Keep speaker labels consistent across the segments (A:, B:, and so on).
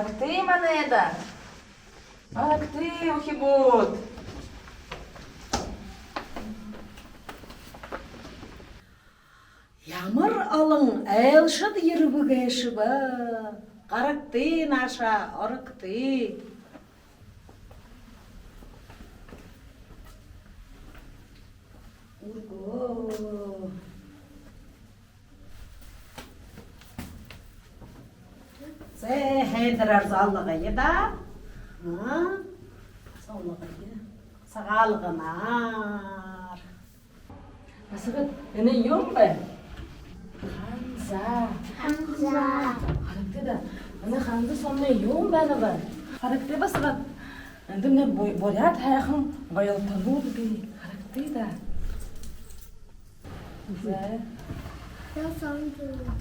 A: Аракти манеда. Аракти ухибут.
B: Ямар алың әлшіт ербігі шыбы. Қаракты наша аракты. Урго. Це хейдірер залығы еді. Залығы еді. Сағалығынар.
A: Асығыт, әне йом бі? Ханза. Аракти да. Әне ханза сонны йом бәні бі? Аракти басығыт. Әнді мне борят хәйхім байылтану бі. Аракти да. Зе.
C: Я сам делаю.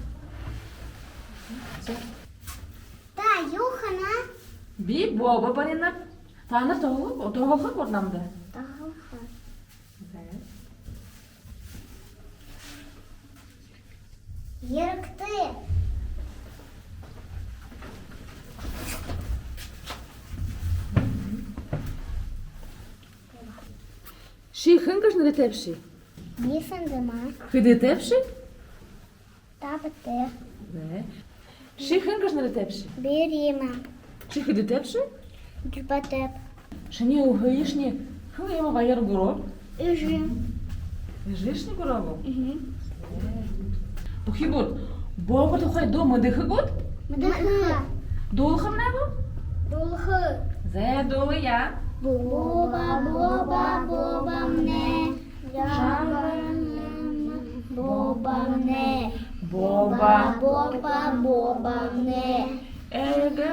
C: Да, Юхана.
A: Би боба баринап. Таныр тоғылқы көрнамды.
C: Тахалха.
A: Зе.
C: Еркты.
A: Ши хынкаш не тепши?
C: Нисан зима.
A: Хиди тепши?
C: Табате.
A: Зе. Ши хынкаш не тепши?
C: Берима.
A: Ши хиди тепши?
C: Джбатеп.
A: Шани угоишни. Хыйма байыр гуро.
C: Ижи.
A: Жишни гурову? Ухибут. Боба тухай дома дыхыгут?
C: Мдыха.
A: Долхам небо?
C: Дулхы.
A: Зе долы я.
C: Боба, боба, боба мне. Боба мне.
A: Боба.
C: Боба, боба мне.
A: Эге.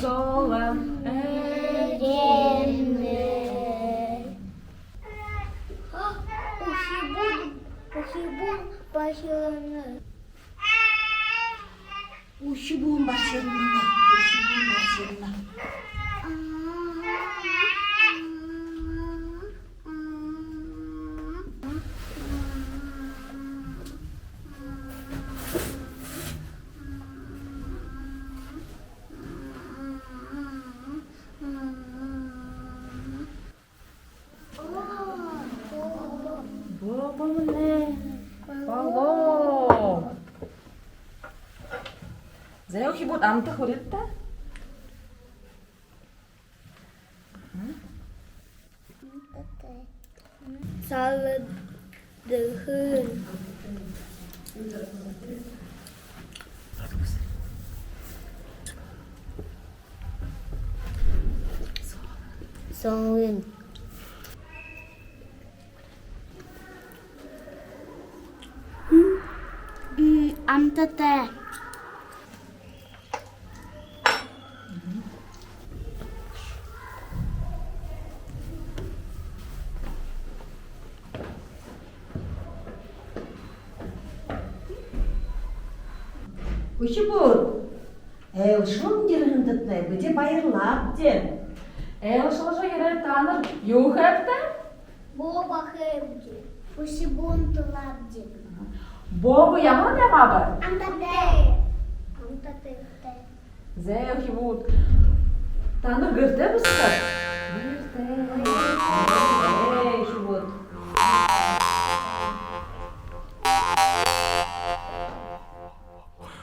A: Зола.
C: Рене. Ухибун башырыны.
B: Ушибуын басырына. Ушибуын басырына.
A: Боба мне. Бало. Зе ухибут амта хоритта?
C: Салдыхын. Соңын. Амтата.
B: Ушибуын. Әлшін еріндітні бүде байырлап ден.
A: Шылжа ере таныр юх әпті?
C: Боба хэбди. Усибун тулабди.
A: Боба яман ямабы?
C: Амтате. Амтате.
A: Зе ухибут. Таныр гырте бұсқыр? Гырте.